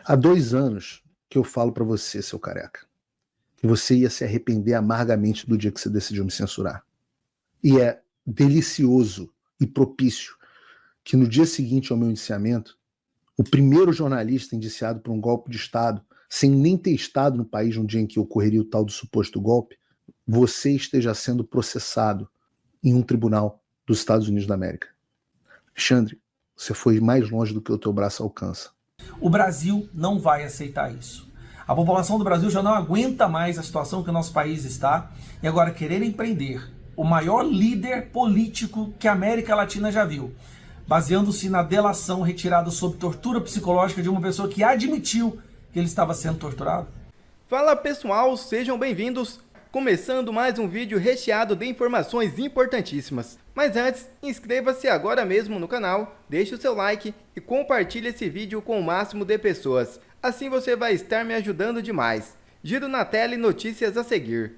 Há 2 anos que eu falo para você, seu careca, que você ia se arrepender amargamente do dia que você decidiu me censurar. E é delicioso e propício que no dia seguinte ao meu indiciamento, o primeiro jornalista indiciado por um golpe de Estado, sem nem ter estado no país no dia em que ocorreria o tal do suposto golpe, você esteja sendo processado em um tribunal dos Estados Unidos da América. Alexandre, você foi mais longe do que o teu braço alcança. O Brasil não vai aceitar isso. A população do Brasil já não aguenta mais a situação que o nosso país está, e agora quererem prender o maior líder político que a América Latina já viu, baseando-se na delação retirada sob tortura psicológica de uma pessoa que admitiu que ele estava sendo torturado. Fala pessoal, sejam bem-vindos. Começando mais um vídeo recheado de informações importantíssimas. Mas antes, inscreva-se agora mesmo no canal, deixe o seu like e compartilhe esse vídeo com o máximo de pessoas. Assim você vai estar me ajudando demais. Giro na tela e notícias a seguir.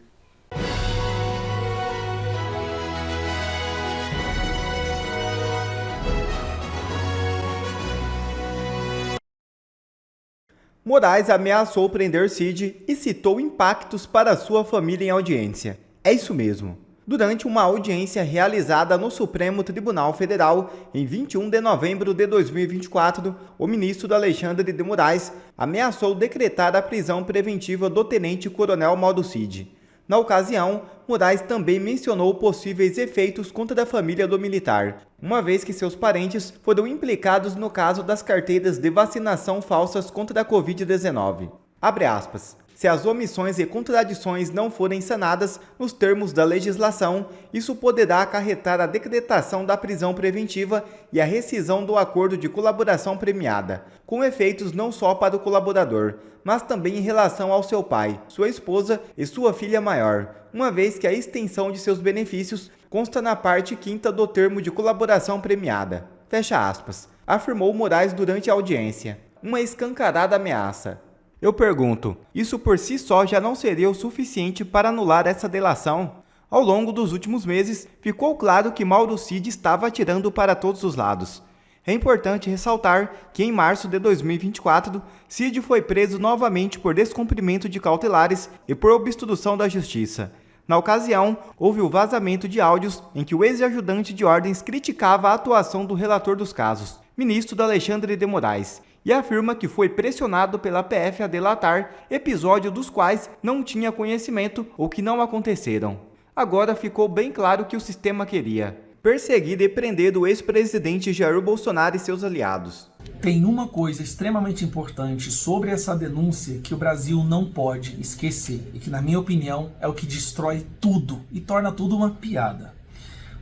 Moraes ameaçou prender Cid e citou impactos para sua família em audiência. É isso mesmo. Durante uma audiência realizada no Supremo Tribunal Federal em 21 de novembro de 2024, o ministro Alexandre de Moraes ameaçou decretar a prisão preventiva do tenente-coronel Mauro Cid. Na ocasião, Moraes também mencionou possíveis efeitos contra a família do militar, uma vez que seus parentes foram implicados no caso das carteiras de vacinação falsas contra a Covid-19. Abre aspas. Se as omissões e contradições não forem sanadas nos termos da legislação, isso poderá acarretar a decretação da prisão preventiva e a rescisão do acordo de colaboração premiada, com efeitos não só para o colaborador, mas também em relação ao seu pai, sua esposa e sua filha maior, uma vez que a extensão de seus benefícios consta na parte 5ª do termo de colaboração premiada. Fecha aspas, afirmou Moraes durante a audiência. Uma escancarada ameaça. Eu pergunto, isso por si só já não seria o suficiente para anular essa delação? Ao longo dos últimos meses, ficou claro que Mauro Cid estava atirando para todos os lados. É importante ressaltar que em março de 2024, Cid foi preso novamente por descumprimento de cautelares e por obstrução da justiça. Na ocasião, houve o vazamento de áudios em que o ex-ajudante de ordens criticava a atuação do relator dos casos, ministro Alexandre de Moraes, e afirma que foi pressionado pela PF a delatar episódios dos quais não tinha conhecimento ou que não aconteceram. Agora ficou bem claro que o sistema queria perseguir e prender o ex-presidente Jair Bolsonaro e seus aliados. Tem uma coisa extremamente importante sobre essa denúncia que o Brasil não pode esquecer e que, na minha opinião, é o que destrói tudo e torna tudo uma piada.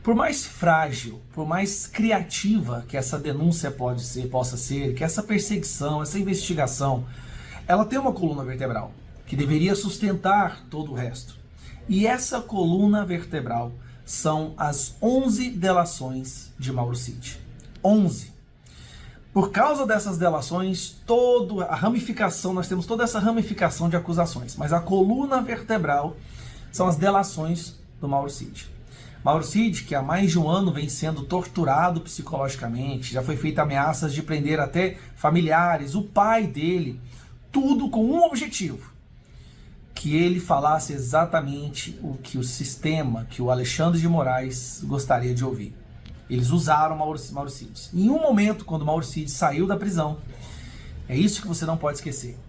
Por mais frágil, por mais criativa que essa denúncia possa ser, que essa perseguição, essa investigação, ela tem uma coluna vertebral que deveria sustentar todo o resto. E essa coluna vertebral são as 11 delações de Mauro Cid. 11. Por causa dessas delações, toda a ramificação, nós temos toda essa ramificação de acusações, mas a coluna vertebral são as delações do Mauro Cid. Mauro Cid, que há mais de um ano vem sendo torturado psicologicamente, já foi feita ameaças de prender até familiares, o pai dele, tudo com um objetivo: que ele falasse exatamente o que o sistema, que o Alexandre de Moraes gostaria de ouvir. Eles usaram Mauro Cid. Em um momento, quando Mauro Cid saiu da prisão, é isso que você não pode esquecer,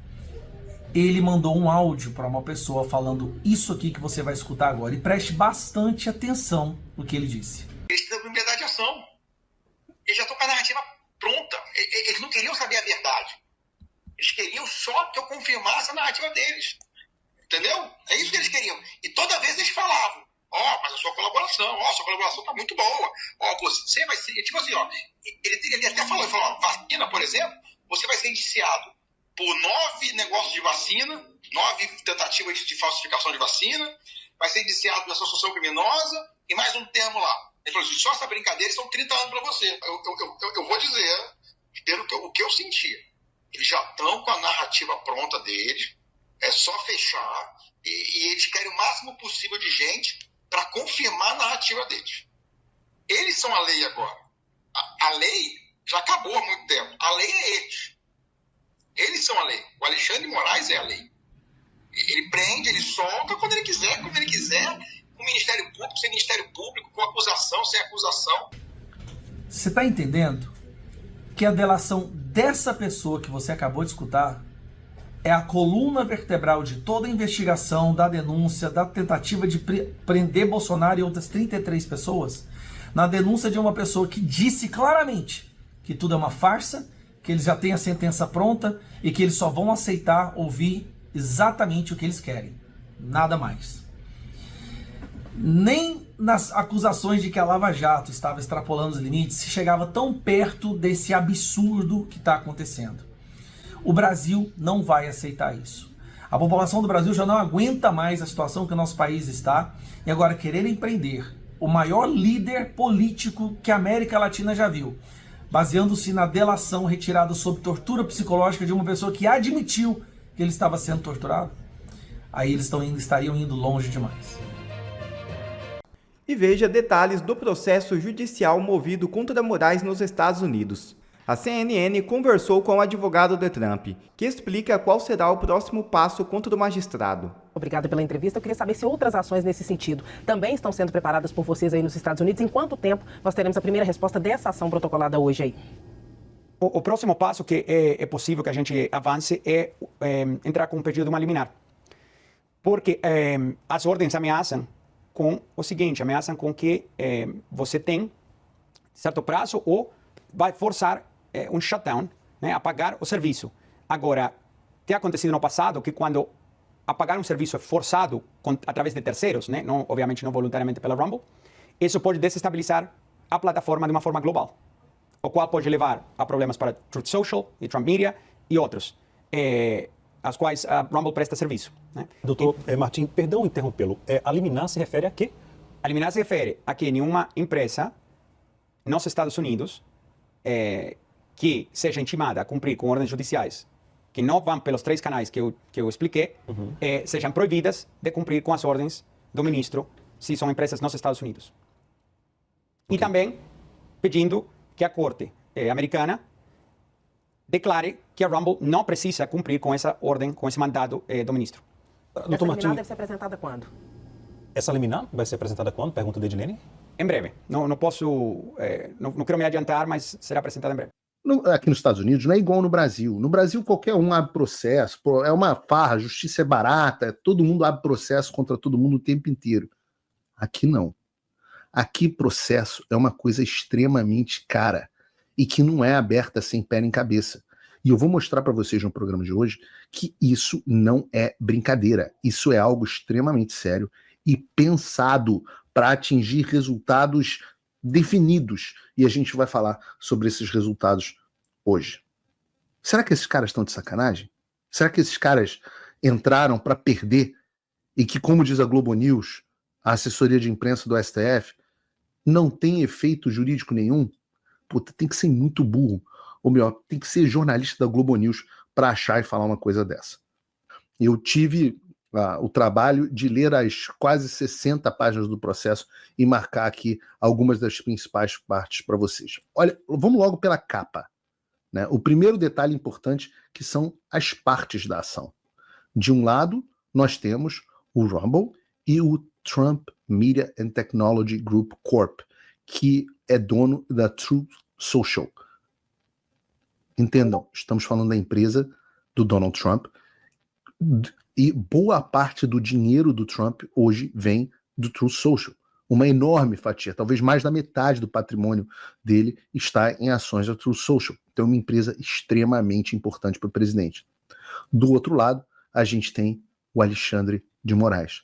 ele mandou um áudio para uma pessoa falando isso aqui que você vai escutar agora. E preste bastante atenção no que ele disse. Eles precisam de liberdade de ação. Eles já estão com a narrativa pronta. Eles não queriam saber a verdade. Eles queriam só que eu confirmasse a narrativa deles. Entendeu? É isso que eles queriam. E toda vez eles falavam: mas a sua colaboração tá muito boa. Você vai ser... Tipo assim, ele até falou, vacina, por exemplo, você vai ser indiciado por 9 negócios de vacina, 9 tentativas de falsificação de vacina, vai ser indiciado por associação criminosa e mais um termo lá. Ele falou assim: só essa brincadeira são 30 anos para você. Eu vou dizer, pelo o que eu senti, eles já estão com a narrativa pronta deles, é só fechar, e eles querem o máximo possível de gente para confirmar a narrativa deles. Eles são a lei agora. A lei já acabou há muito tempo. A lei é eles. são a lei. O Alexandre de Moraes é a lei. Ele prende, ele solta quando ele quiser, como ele quiser, com o Ministério Público, sem Ministério Público, com acusação, sem acusação. Você está entendendo que a delação dessa pessoa que você acabou de escutar é a coluna vertebral de toda a investigação, da denúncia, da tentativa de prender Bolsonaro e outras 33 pessoas? Na denúncia de uma pessoa que disse claramente que tudo é uma farsa, que eles já têm a sentença pronta e que eles só vão aceitar ouvir exatamente o que eles querem, nada mais. Nem nas acusações de que a Lava Jato estava extrapolando os limites se chegava tão perto desse absurdo que está acontecendo. O Brasil não vai aceitar isso. A população do Brasil já não aguenta mais a situação que o nosso país está, e agora quererem prender o maior líder político que a América Latina já viu, baseando-se na delação retirada sob tortura psicológica de uma pessoa que admitiu que ele estava sendo torturado, aí eles estariam indo longe demais. E veja detalhes do processo judicial movido contra Moraes nos Estados Unidos. A CNN conversou com o advogado de Trump, que explica qual será o próximo passo contra o magistrado. Obrigada pela entrevista. Eu queria saber se outras ações nesse sentido também estão sendo preparadas por vocês aí nos Estados Unidos. Em quanto tempo nós teremos a primeira resposta dessa ação protocolada hoje aí? O próximo passo que é possível que a gente avance é entrar com um pedido de uma liminar. Porque as ordens ameaçam com o seguinte, ameaçam com que você tem certo prazo ou vai forçar um shutdown, né, apagar o serviço. Agora, tem acontecido no passado que quando apagar um serviço é forçado através de terceiros, né, não, obviamente não voluntariamente pela Rumble, isso pode desestabilizar a plataforma de uma forma global, o qual pode levar a problemas para Truth Social e Trump Media e outros, às quais a Rumble presta serviço. Né? Doutor Martim, perdão interrompê-lo, a liminar se refere a quê? A liminar se refere a que nenhuma empresa nos Estados Unidos que seja intimada a cumprir com ordens judiciais que não vão pelos 3 canais que eu expliquei, sejam proibidas de cumprir com as ordens do ministro se são empresas nos Estados Unidos. Okay. E também pedindo que a Corte americana declare que a Rumble não precisa cumprir com essa ordem, com esse mandado do ministro. Essa liminar deve ser apresentada quando? Essa liminar vai ser apresentada quando? Pergunta de Edilene. Em breve. Não posso, não quero me adiantar, mas será apresentada em breve. Aqui nos Estados Unidos não é igual no Brasil. No Brasil qualquer um abre processo, é uma farra, a justiça é barata, todo mundo abre processo contra todo mundo o tempo inteiro. Aqui não. Aqui processo é uma coisa extremamente cara e que não é aberta sem pé nem cabeça. E eu vou mostrar para vocês no programa de hoje que isso não é brincadeira. Isso é algo extremamente sério e pensado para atingir resultados definidos. E a gente vai falar sobre esses resultados hoje. Será que esses caras estão de sacanagem? Será que esses caras entraram para perder e que, como diz a Globo News, a assessoria de imprensa do STF, não tem efeito jurídico nenhum? Puta, tem que ser muito burro. Ou melhor, tem que ser jornalista da Globo News para achar e falar uma coisa dessa. Eu tive o trabalho de ler as quase 60 páginas do processo e marcar aqui algumas das principais partes para vocês. Olha, vamos logo pela capa. Né? O primeiro detalhe importante que são as partes da ação. De um lado, nós temos o Rumble e o Trump Media and Technology Group Corp, que é dono da Truth Social. Entendam, estamos falando da empresa do Donald Trump e boa parte do dinheiro do Trump hoje vem do Truth Social. Uma enorme fatia, talvez mais da metade do patrimônio dele está em ações da Truth Social. Então é uma empresa extremamente importante para o presidente. Do outro lado, a gente tem o Alexandre de Moraes.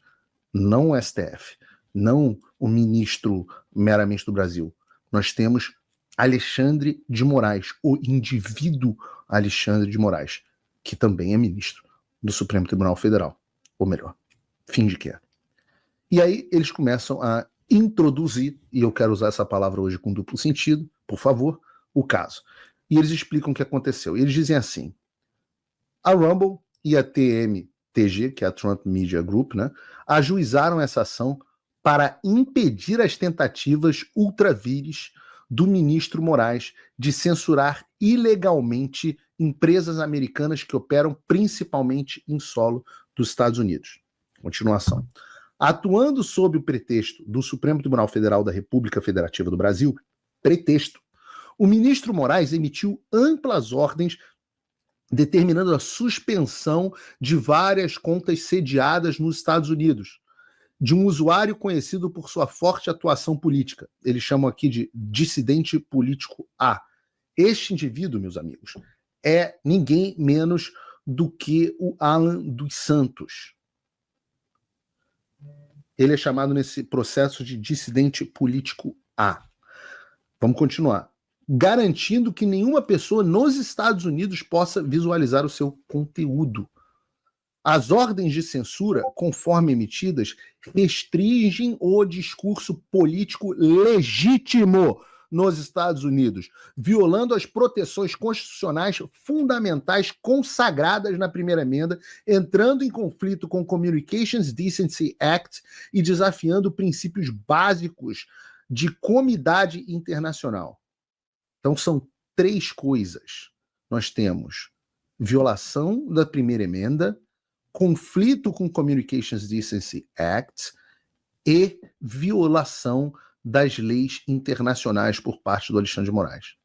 Não o STF, não o ministro meramente do Brasil. Nós temos Alexandre de Moraes, o indivíduo Alexandre de Moraes, que também é ministro do Supremo Tribunal Federal. Ou melhor, finge que é. E aí eles começam a introduzir, e eu quero usar essa palavra hoje com duplo sentido, por favor, o caso. E eles explicam o que aconteceu. Eles dizem assim, a Rumble e a TMTG, que é a Trump Media Group, né, ajuizaram essa ação para impedir as tentativas ultravires do ministro Moraes de censurar ilegalmente empresas americanas que operam principalmente em solo dos Estados Unidos. Continuação. Atuando sob o pretexto do Supremo Tribunal Federal da República Federativa do Brasil, pretexto, o ministro Moraes emitiu amplas ordens determinando a suspensão de várias contas sediadas nos Estados Unidos, de um usuário conhecido por sua forte atuação política. Eles chamam aqui de dissidente político A. Este indivíduo, meus amigos, é ninguém menos do que o Alan dos Santos. Ele é chamado nesse processo de dissidente político A. Vamos continuar. Garantindo que nenhuma pessoa nos Estados Unidos possa visualizar o seu conteúdo. As ordens de censura, conforme emitidas, restringem o discurso político legítimo nos Estados Unidos, violando as proteções constitucionais fundamentais consagradas na primeira emenda, entrando em conflito com o Communications Decency Act e desafiando princípios básicos de comidade internacional. Então são 3 coisas. Nós temos violação da primeira emenda, conflito com o Communications Decency Act e violação das leis internacionais por parte do Alexandre de Moraes.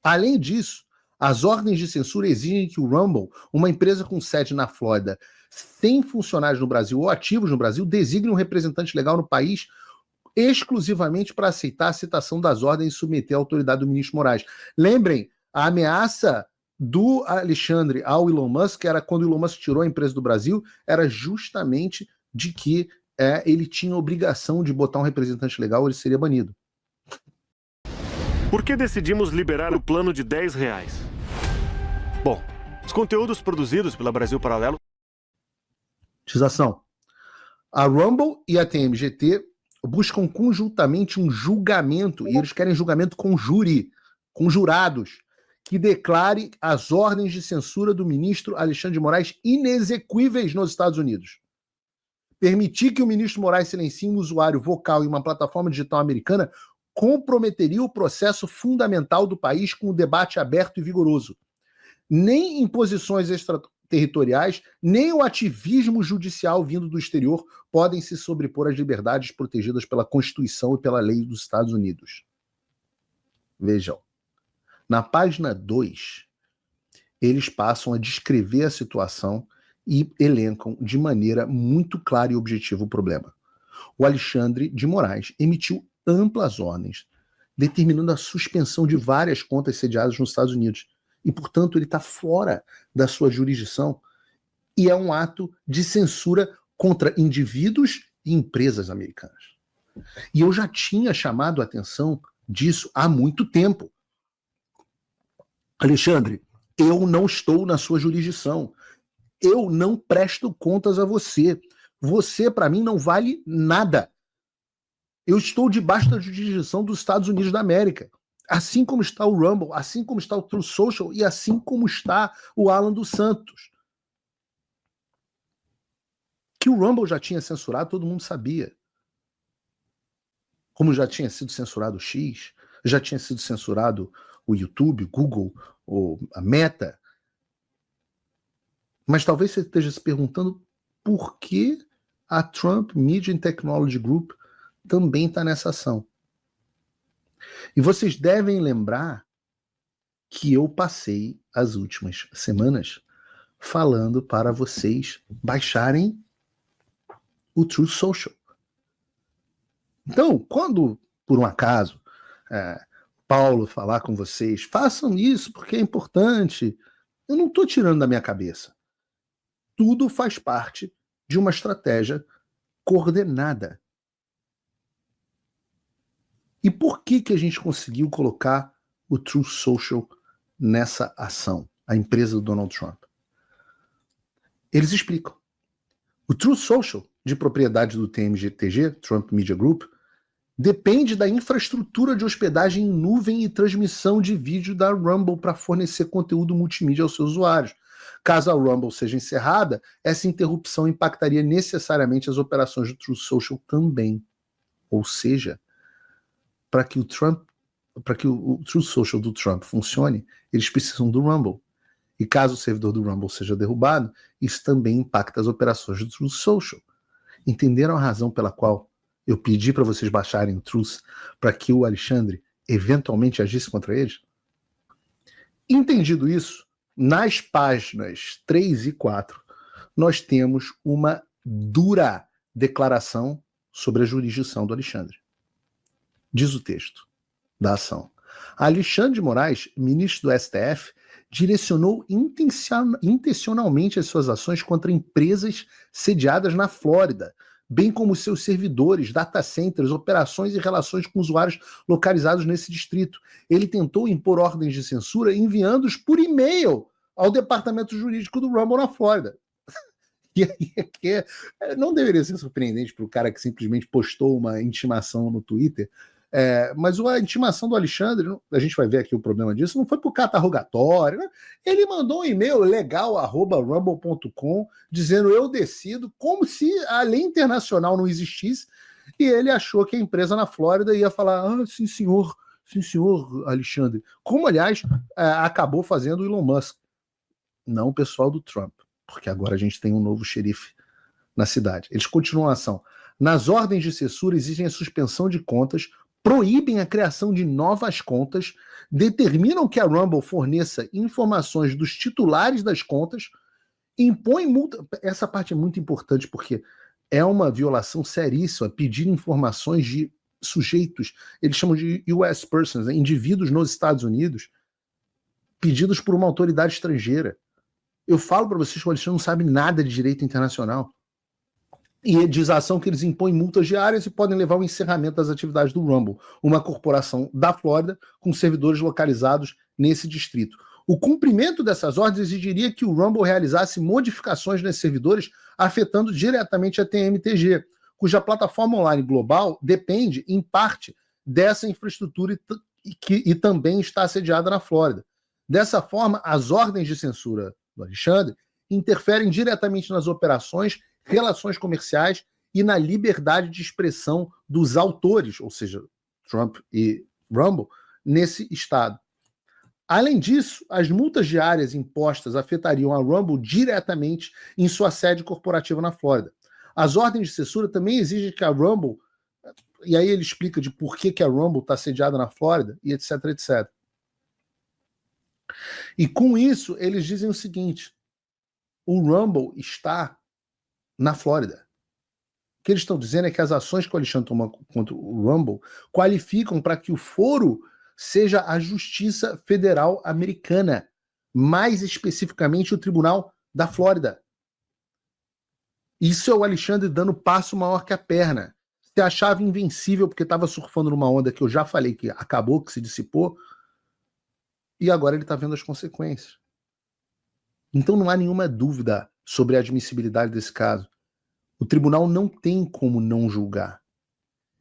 Além disso, as ordens de censura exigem que o Rumble, uma empresa com sede na Flórida, sem funcionários no Brasil ou ativos no Brasil, designe um representante legal no país exclusivamente para aceitar a citação das ordens e submeter à autoridade do ministro Moraes. Lembrem, a ameaça do Alexandre ao Elon Musk, era quando o Elon Musk tirou a empresa do Brasil, era justamente de que ele tinha obrigação de botar um representante legal, ele seria banido. Por que decidimos liberar o plano de R$10? Bom, os conteúdos produzidos pela Brasil Paralelo... Tização. A Rumble e a TMGT buscam conjuntamente um julgamento, e eles querem julgamento com júri, com jurados, que declare as ordens de censura do ministro Alexandre de Moraes inexequíveis nos Estados Unidos. Permitir que o ministro Moraes silencie um usuário vocal em uma plataforma digital americana comprometeria o processo fundamental do país com o debate aberto e vigoroso. Nem imposições extraterritoriais, nem o ativismo judicial vindo do exterior podem se sobrepor às liberdades protegidas pela Constituição e pela lei dos Estados Unidos. Vejam. Na página 2, eles passam a descrever a situação e elencam de maneira muito clara e objetiva o problema. O Alexandre de Moraes emitiu amplas ordens, determinando a suspensão de várias contas sediadas nos Estados Unidos. E, portanto, ele está fora da sua jurisdição. E é um ato de censura contra indivíduos e empresas americanas. E eu já tinha chamado a atenção disso há muito tempo. Alexandre, eu não estou na sua jurisdição. Eu não presto contas a você. Você, para mim, não vale nada. Eu estou debaixo da jurisdição dos Estados Unidos da América. Assim como está o Rumble, assim como está o Truth Social e assim como está o Alan dos Santos. Que o Rumble já tinha censurado, todo mundo sabia. Como já tinha sido censurado o X, já tinha sido censurado o YouTube, o Google, a Meta. Mas talvez você esteja se perguntando por que a Trump Media and Technology Group também está nessa ação. E vocês devem lembrar que eu passei as últimas semanas falando para vocês baixarem o Truth Social. Então, quando, por um acaso, Paulo falar com vocês, façam isso porque é importante, eu não estou tirando da minha cabeça. Tudo faz parte de uma estratégia coordenada. E por que a gente conseguiu colocar o Truth Social nessa ação, a empresa do Donald Trump? Eles explicam. O Truth Social, de propriedade do TMGTG, Trump Media Group, depende da infraestrutura de hospedagem em nuvem e transmissão de vídeo da Rumble para fornecer conteúdo multimídia aos seus usuários. Caso a Rumble seja encerrada, essa interrupção impactaria necessariamente as operações do Truth Social também. Ou seja, para que o Trump o Truth Social do Trump funcione, eles precisam do Rumble. E caso o servidor do Rumble seja derrubado, isso também impacta as operações do Truth Social. Entenderam a razão pela qual eu pedi para vocês baixarem o Truth para que o Alexandre eventualmente agisse contra eles? Entendido isso, nas páginas 3 e 4, nós temos uma dura declaração sobre a jurisdição do Alexandre. Diz o texto da ação. Alexandre de Moraes, ministro do STF, direcionou intencionalmente as suas ações contra empresas sediadas na Flórida, bem como seus servidores, data centers, operações e relações com usuários localizados nesse distrito. Ele tentou impor ordens de censura enviando-os por e-mail ao departamento jurídico do Rumble na Flórida. E aí não deveria ser surpreendente para o cara que simplesmente postou uma intimação no Twitter, mas a intimação do Alexandre, a gente vai ver aqui o problema disso, não foi por catarrogatório, né? Ele mandou um e-mail legal@rumble.com dizendo eu decido, como se a lei internacional não existisse, e ele achou que a empresa na Flórida ia falar, sim senhor Alexandre, como aliás acabou fazendo o Elon Musk, não o pessoal do Trump, porque agora a gente tem um novo xerife na cidade. Eles continuam a ação. Nas ordens de censura exigem a suspensão de contas, proíbem a criação de novas contas, determinam que a Rumble forneça informações dos titulares das contas, impõem multa. Essa parte é muito importante porque é uma violação seríssima pedir informações de sujeitos, eles chamam de US persons, né, indivíduos nos Estados Unidos, pedidos por uma autoridade estrangeira. Eu falo para vocês que o Alexandre não sabe nada de direito internacional. E diz a ação que eles impõem multas diárias e podem levar ao encerramento das atividades do Rumble, uma corporação da Flórida com servidores localizados nesse distrito. O cumprimento dessas ordens exigiria que o Rumble realizasse modificações nesses servidores, afetando diretamente a TMTG, cuja plataforma online global depende, em parte, dessa infraestrutura e também está sediada na Flórida. Dessa forma, as ordens de censura do Alexandre interferem diretamente nas operações, relações comerciais e na liberdade de expressão dos autores, ou seja, Trump e Rumble, nesse estado. Além disso, as multas diárias impostas afetariam a Rumble diretamente em sua sede corporativa na Flórida. As ordens de censura também exigem que a Rumble, e aí ele explica de por que a Rumble está sediada na Flórida, e etc, etc. E com isso, eles dizem o seguinte, o Rumble está na Flórida. O que eles estão dizendo é que as ações que o Alexandre toma contra o Rumble qualificam para que o foro seja a Justiça Federal Americana, mais especificamente o Tribunal da Flórida. Isso é o Alexandre dando passo maior que a perna. Se achava invencível porque estava surfando numa onda que eu já falei que acabou, que se dissipou, e agora ele está vendo as consequências. Então não há nenhuma dúvida sobre a admissibilidade desse caso. O tribunal não tem como não julgar.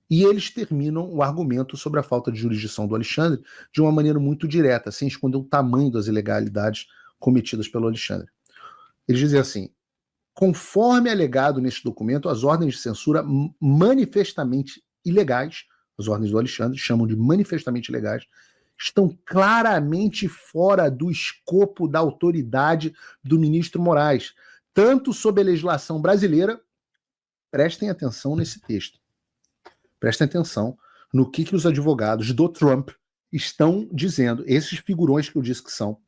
E eles terminam o argumento sobre a falta de jurisdição do Alexandre de uma maneira muito direta, sem esconder o tamanho das ilegalidades cometidas pelo Alexandre. Eles dizem assim, conforme alegado neste documento, as ordens de censura manifestamente ilegais, as ordens do Alexandre chamam de manifestamente ilegais, estão claramente fora do escopo da autoridade do ministro Moraes, tanto sob a legislação brasileira, prestem atenção nesse texto, prestem atenção no que os advogados do Trump estão dizendo, esses figurões que eu disse que são,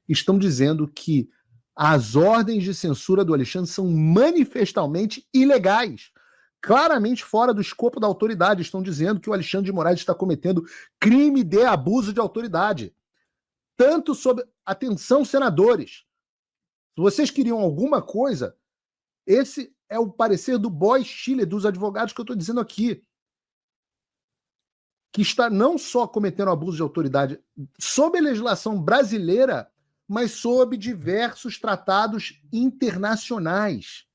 estão dizendo que as ordens de censura do Alexandre são manifestamente ilegais, claramente fora do escopo da autoridade, estão dizendo que o Alexandre de Moraes está cometendo crime de abuso de autoridade. Tanto sob... Atenção, senadores. Se vocês queriam alguma coisa, esse é o parecer do Boies Schiller, dos advogados que eu estou dizendo aqui, que está não só cometendo abuso de autoridade sob a legislação brasileira, mas sob diversos tratados internacionais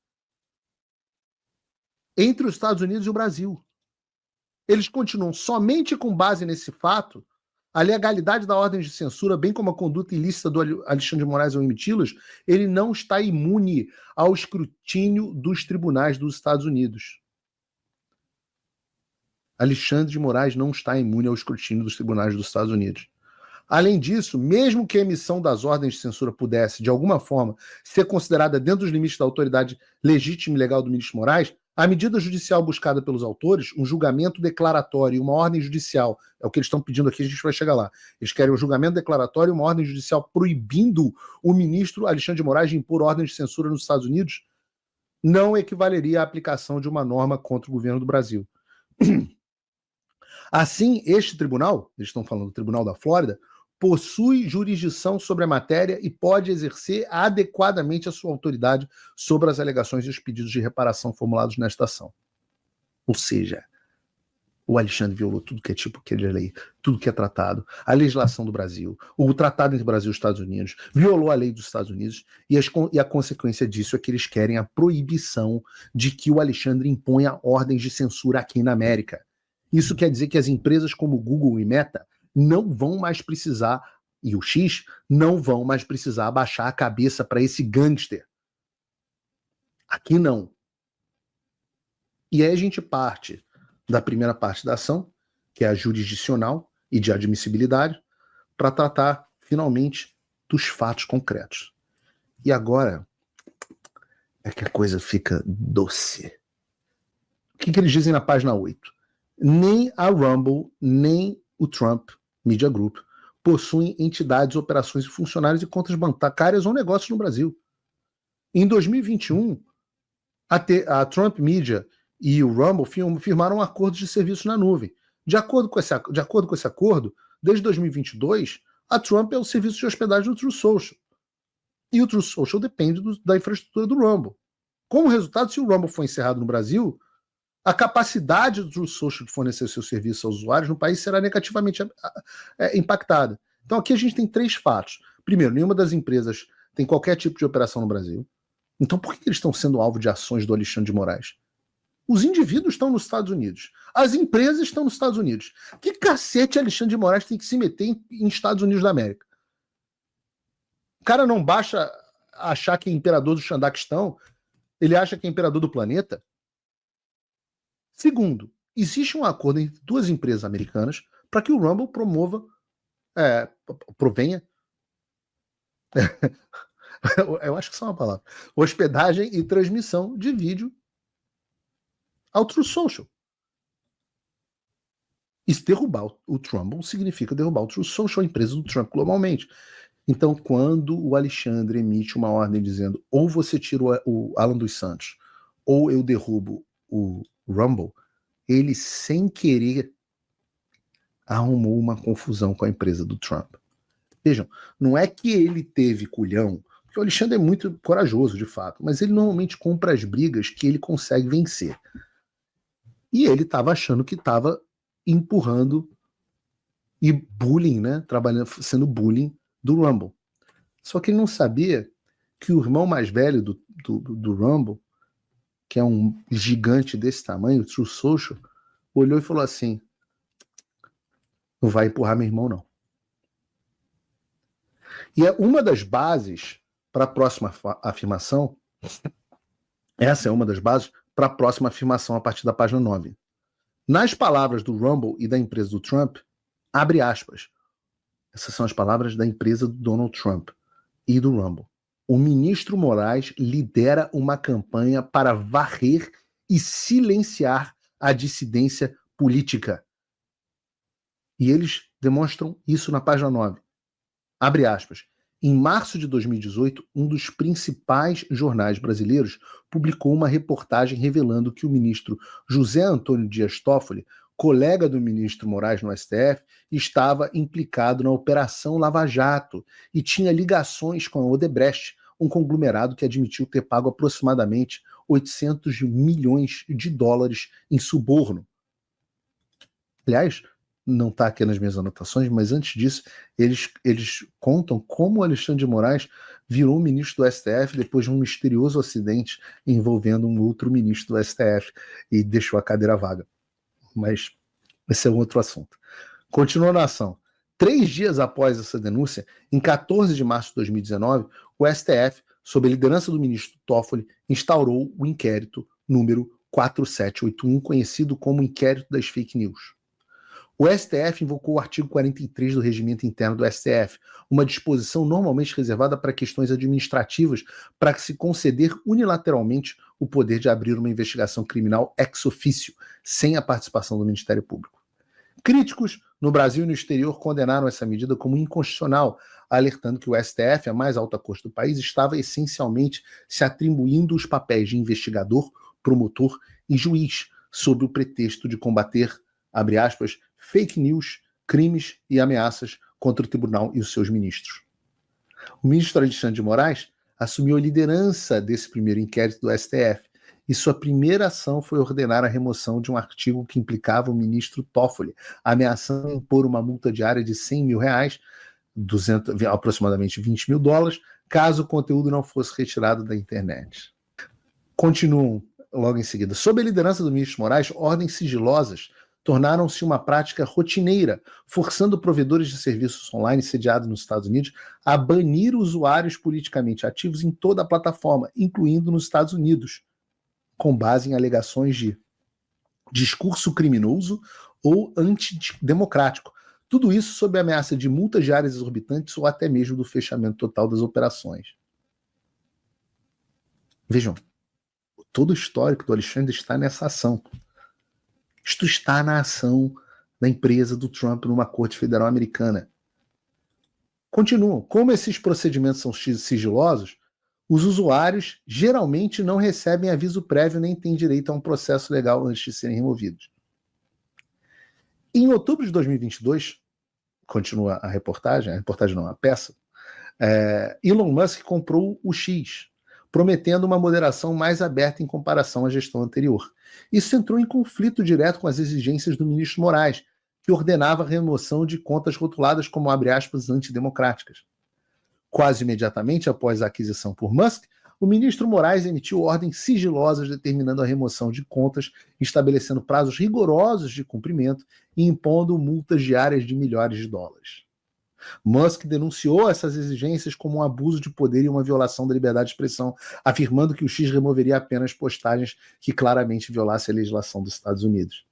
entre os Estados Unidos e o Brasil. Eles continuam somente com base nesse fato, a legalidade da ordem de censura, bem como a conduta ilícita do Alexandre de Moraes ao emiti-las, ele não está imune ao escrutínio dos tribunais dos Estados Unidos. Alexandre de Moraes não está imune ao escrutínio dos tribunais dos Estados Unidos. Além disso, mesmo que a emissão das ordens de censura pudesse, de alguma forma, ser considerada dentro dos limites da autoridade legítima e legal do ministro Moraes, a medida judicial buscada pelos autores, um julgamento declaratório e uma ordem judicial, é o que eles estão pedindo aqui, a gente vai chegar lá. Eles querem um julgamento declaratório e uma ordem judicial proibindo o ministro Alexandre de Moraes de impor ordens de censura nos Estados Unidos, não equivaleria à aplicação de uma norma contra o governo do Brasil. Assim, este tribunal, eles estão falando do Tribunal da Flórida, possui jurisdição sobre a matéria e pode exercer adequadamente a sua autoridade sobre as alegações e os pedidos de reparação formulados nesta ação. Ou seja, o Alexandre violou tudo que é tipo de lei, tudo que é tratado, a legislação do Brasil, o tratado entre o Brasil e os Estados Unidos, violou a lei dos Estados Unidos e a consequência disso é que eles querem a proibição de que o Alexandre imponha ordens de censura aqui na América. Isso quer dizer que as empresas como Google e Meta não vão mais precisar, e o X, não vão mais precisar abaixar a cabeça para esse gangster. Aqui não. E aí a gente parte da primeira parte da ação, que é a jurisdicional e de admissibilidade, para tratar, finalmente, dos fatos concretos. E agora é que a coisa fica doce. O que eles dizem na página 8? Nem a Rumble, nem o Trump Media Group possuem entidades, operações e funcionários e contas bancárias ou negócios no Brasil. Em 2021, a Trump Media e o Rumble firmaram acordos de serviços na nuvem. De acordo com esse acordo, desde 2022, a Trump é o serviço de hospedagem do Truth Social. E o Truth Social depende da infraestrutura do Rumble. Como resultado, se o Rumble for encerrado no Brasil, a capacidade do Truth Social de fornecer seu serviço aos usuários no país será negativamente impactada. Então aqui a gente tem 3 fatos. Primeiro, nenhuma das empresas tem qualquer tipo de operação no Brasil. Então por que eles estão sendo alvo de ações do Alexandre de Moraes? Os indivíduos estão nos Estados Unidos. As empresas estão nos Estados Unidos. Que cacete Alexandre de Moraes tem que se meter em Estados Unidos da América? O cara não basta achar que é imperador do Xandaquistão, ele acha que é imperador do planeta. Segundo, existe um acordo entre 2 empresas americanas para que o Rumble provenha, eu acho que isso é uma palavra, hospedagem e transmissão de vídeo ao Truth Social. Isso derrubar o Rumble significa derrubar o Truth Social, a empresa do Trump globalmente. Então, quando o Alexandre emite uma ordem dizendo ou você tira o Alan dos Santos ou eu derrubo o Rumble, ele sem querer arrumou uma confusão com a empresa do Trump. Vejam, não é que ele teve culhão, porque o Alexandre é muito corajoso de fato, mas ele normalmente compra as brigas que ele consegue vencer. E ele estava achando que estava empurrando e bullying, né? Sendo bullying do Rumble. Só que ele não sabia que o irmão mais velho do Rumble, que é um gigante desse tamanho, o Truth Social, olhou e falou assim: não vai empurrar meu irmão, não. E é uma das bases para a próxima afirmação, essa é uma das bases para a próxima afirmação a partir da página 9. Nas palavras do Rumble e da empresa do Trump, abre aspas, essas são as palavras da empresa do Donald Trump e do Rumble. O ministro Moraes lidera uma campanha para varrer e silenciar a dissidência política. E eles demonstram isso na página 9. Abre aspas. Em março de 2018, um dos principais jornais brasileiros publicou uma reportagem revelando que o ministro José Antônio Dias Toffoli, colega do ministro Moraes no STF, estava implicado na Operação Lava Jato e tinha ligações com a Odebrecht, um conglomerado que admitiu ter pago aproximadamente 800 milhões de dólares em suborno. Aliás, não está aqui nas minhas anotações, mas antes disso, eles contam como o Alexandre de Moraes virou ministro do STF depois de um misterioso acidente envolvendo um outro ministro do STF e deixou a cadeira vaga. Mas esse é um outro assunto. Continua na ação. 3 dias após essa denúncia, em 14 de março de 2019, o STF, sob a liderança do ministro Toffoli, instaurou o inquérito número 4781, conhecido como Inquérito das Fake News. O STF invocou o artigo 43 do Regimento Interno do STF, uma disposição normalmente reservada para questões administrativas, para se conceder unilateralmente o poder de abrir uma investigação criminal ex officio, sem a participação do Ministério Público. Críticos no Brasil e no exterior condenaram essa medida como inconstitucional, alertando que o STF, a mais alta corte do país, estava essencialmente se atribuindo os papéis de investigador, promotor e juiz, sob o pretexto de combater, abre aspas, fake news, crimes e ameaças contra o tribunal e os seus ministros. O ministro Alexandre de Moraes assumiu a liderança desse primeiro inquérito do STF, e sua primeira ação foi ordenar a remoção de um artigo que implicava o ministro Toffoli, ameaçando impor uma multa diária de R$100 mil, aproximadamente $20 mil, caso o conteúdo não fosse retirado da internet. Continuam logo em seguida. Sob a liderança do ministro Moraes, ordens sigilosas tornaram-se uma prática rotineira, forçando provedores de serviços online sediados nos Estados Unidos a banir usuários politicamente ativos em toda a plataforma, incluindo nos Estados Unidos, com base em alegações de discurso criminoso ou antidemocrático. Tudo isso sob a ameaça de multas diárias exorbitantes ou até mesmo do fechamento total das operações. Vejam, todo o histórico do Alexandre está nessa ação. Isto está na ação da empresa do Trump numa corte federal americana. Continuam. Como esses procedimentos são sigilosos, os usuários geralmente não recebem aviso prévio nem têm direito a um processo legal antes de serem removidos. Em outubro de 2022, continua a reportagem não, a peça, Elon Musk comprou o X, prometendo uma moderação mais aberta em comparação à gestão anterior. Isso entrou em conflito direto com as exigências do ministro Moraes, que ordenava a remoção de contas rotuladas como, abre aspas, antidemocráticas. Quase imediatamente após a aquisição por Musk, o ministro Moraes emitiu ordens sigilosas determinando a remoção de contas, estabelecendo prazos rigorosos de cumprimento e impondo multas diárias de milhares de dólares. Musk denunciou essas exigências como um abuso de poder e uma violação da liberdade de expressão, afirmando que o X removeria apenas postagens que claramente violassem a legislação dos Estados Unidos.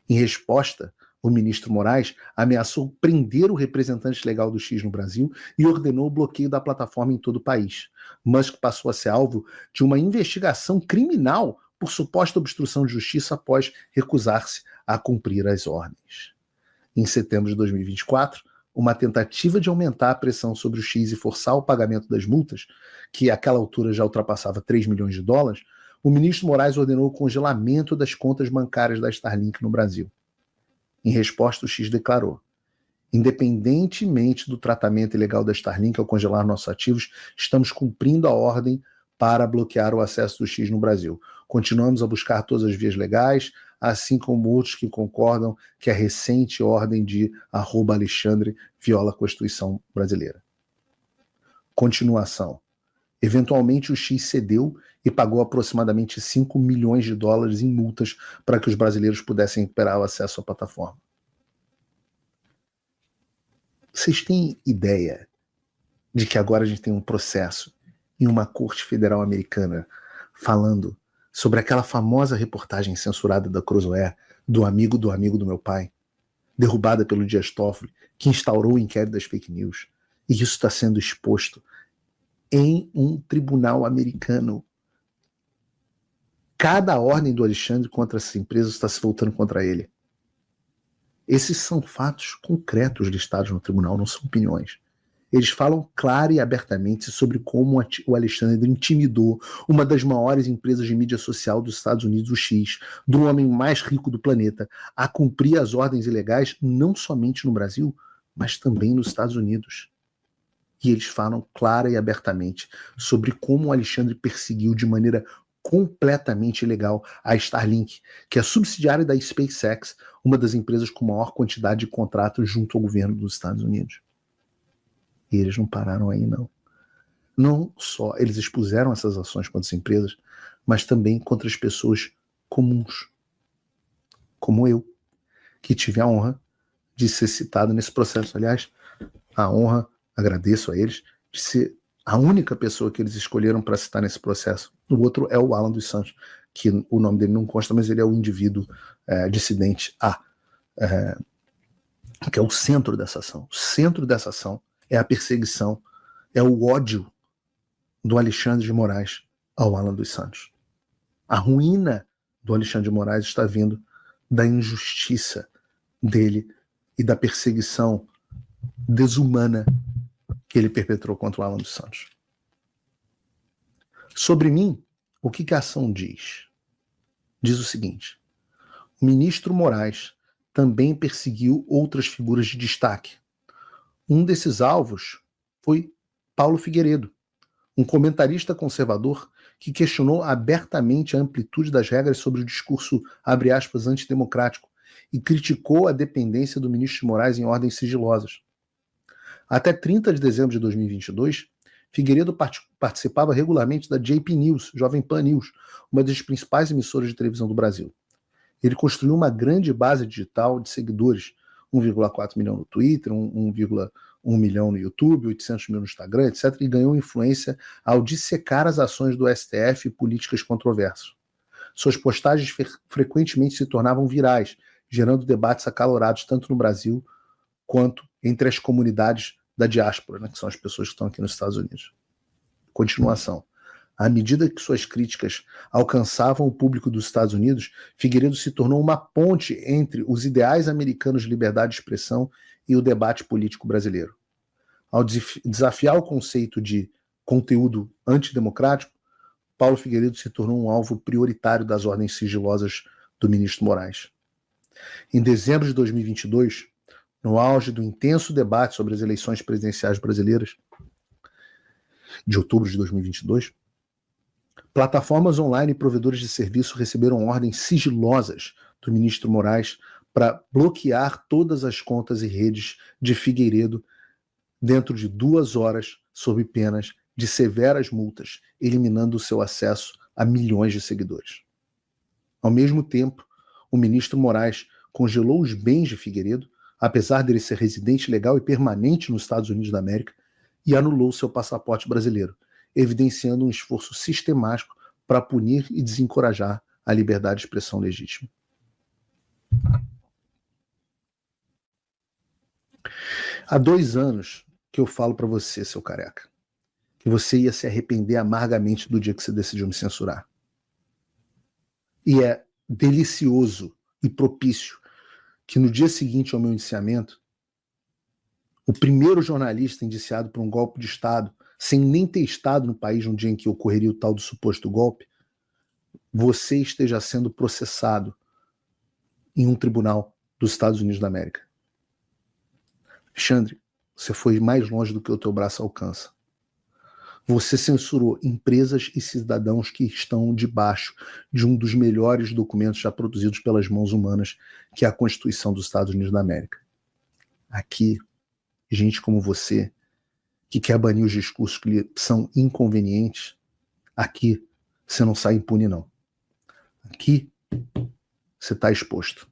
Em resposta, o ministro Moraes ameaçou prender o representante legal do X no Brasil e ordenou o bloqueio da plataforma em todo o país. Musk passou a ser alvo de uma investigação criminal por suposta obstrução de justiça após recusar-se a cumprir as ordens. Em setembro de 2024, uma tentativa de aumentar a pressão sobre o X e forçar o pagamento das multas, que àquela altura já ultrapassava $3 milhões, o ministro Moraes ordenou o congelamento das contas bancárias da Starlink no Brasil. Em resposta, o X declarou: independentemente do tratamento ilegal da Starlink ao congelar nossos ativos, estamos cumprindo a ordem para bloquear o acesso do X no Brasil. Continuamos a buscar todas as vias legais, assim como outros que concordam que a recente ordem de @Alexandre viola a Constituição brasileira. Continuação. Eventualmente, o X cedeu e pagou aproximadamente $5 milhões em multas para que os brasileiros pudessem recuperar o acesso à plataforma. Vocês têm ideia de que agora a gente tem um processo em uma corte federal americana falando sobre aquela famosa reportagem censurada da Cruzoé, do amigo do meu pai, derrubada pelo Dias Toffoli, que instaurou o inquérito das fake news, e isso está sendo exposto em um tribunal americano. Cada ordem do Alexandre contra essa empresa está se voltando contra ele. Esses são fatos concretos listados no tribunal, não são opiniões. Eles falam clara e abertamente sobre como o Alexandre intimidou uma das maiores empresas de mídia social dos Estados Unidos, o X, do homem mais rico do planeta, a cumprir as ordens ilegais não somente no Brasil, mas também nos Estados Unidos. E eles falam clara e abertamente sobre como o Alexandre perseguiu de maneira completamente ilegal a Starlink, que é subsidiária da SpaceX, uma das empresas com maior quantidade de contratos junto ao governo dos Estados Unidos. E eles não pararam aí, não. Não só eles expuseram essas ações contra as empresas, mas também contra as pessoas comuns, como eu, que tive a honra de ser citado nesse processo. Aliás, a honra, agradeço a eles, de ser A única pessoa que eles escolheram para citar nesse processo. O outro é o Alan dos Santos, que o nome dele não consta, mas ele é o indivíduo dissidente A, que é o centro dessa ação. O centro dessa ação é a perseguição, é o ódio do Alexandre de Moraes ao Alan dos Santos. A ruína do Alexandre de Moraes está vindo da injustiça dele e da perseguição desumana que ele perpetrou contra o Alan dos Santos. Sobre mim, o que a ação diz? Diz o seguinte: o ministro Moraes também perseguiu outras figuras de destaque. Um desses alvos foi Paulo Figueiredo, um comentarista conservador que questionou abertamente a amplitude das regras sobre o discurso, abre aspas, antidemocrático, e criticou a dependência do ministro Moraes em ordens sigilosas. Até 30 de dezembro de 2022, Figueiredo participava regularmente da JP News, Jovem Pan News, uma das principais emissoras de televisão do Brasil. Ele construiu uma grande base digital de seguidores, 1,4 milhão no Twitter, 1,1 milhão no YouTube, 800 mil no Instagram, etc., e ganhou influência ao dissecar as ações do STF e políticas controversas. Suas postagens frequentemente se tornavam virais, gerando debates acalorados tanto no Brasil quanto entre as comunidades da diáspora, né, que são as pessoas que estão aqui nos Estados Unidos. Continuação. À medida que suas críticas alcançavam o público dos Estados Unidos, Figueiredo se tornou uma ponte entre os ideais americanos de liberdade de expressão e o debate político brasileiro. Ao desafiar o conceito de conteúdo antidemocrático, Paulo Figueiredo se tornou um alvo prioritário das ordens sigilosas do ministro Moraes. Em dezembro de 2022, no auge do intenso debate sobre as eleições presidenciais brasileiras, de outubro de 2022, plataformas online e provedores de serviço receberam ordens sigilosas do ministro Moraes para bloquear todas as contas e redes de Figueiredo dentro de 2 horas, sob penas de severas multas, eliminando o seu acesso a milhões de seguidores. Ao mesmo tempo, o ministro Moraes congelou os bens de Figueiredo, apesar dele ser residente legal e permanente nos Estados Unidos da América, e anulou seu passaporte brasileiro, evidenciando um esforço sistemático para punir e desencorajar a liberdade de expressão legítima. Há 2 anos que eu falo para você, seu careca, que você ia se arrepender amargamente do dia que você decidiu me censurar. E é delicioso e propício que no dia seguinte ao meu indiciamento, o primeiro jornalista indiciado por um golpe de Estado, sem nem ter estado no país no dia em que ocorreria o tal do suposto golpe, você esteja sendo processado em um tribunal dos Estados Unidos da América. Alexandre, você foi mais longe do que o teu braço alcança. Você censurou empresas e cidadãos que estão debaixo de um dos melhores documentos já produzidos pelas mãos humanas, que é a Constituição dos Estados Unidos da América. Aqui, gente como você, que quer banir os discursos que lhe são inconvenientes, aqui você não sai impune, não. Aqui você está exposto.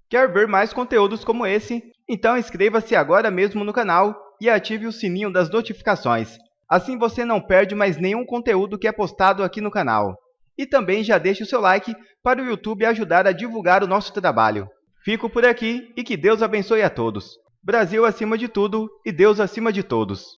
Quer ver mais conteúdos como esse? Então inscreva-se agora mesmo no canal e ative o sininho das notificações. Assim você não perde mais nenhum conteúdo que é postado aqui no canal. E também já deixe o seu like para o YouTube ajudar a divulgar o nosso trabalho. Fico por aqui e que Deus abençoe a todos. Brasil acima de tudo e Deus acima de todos.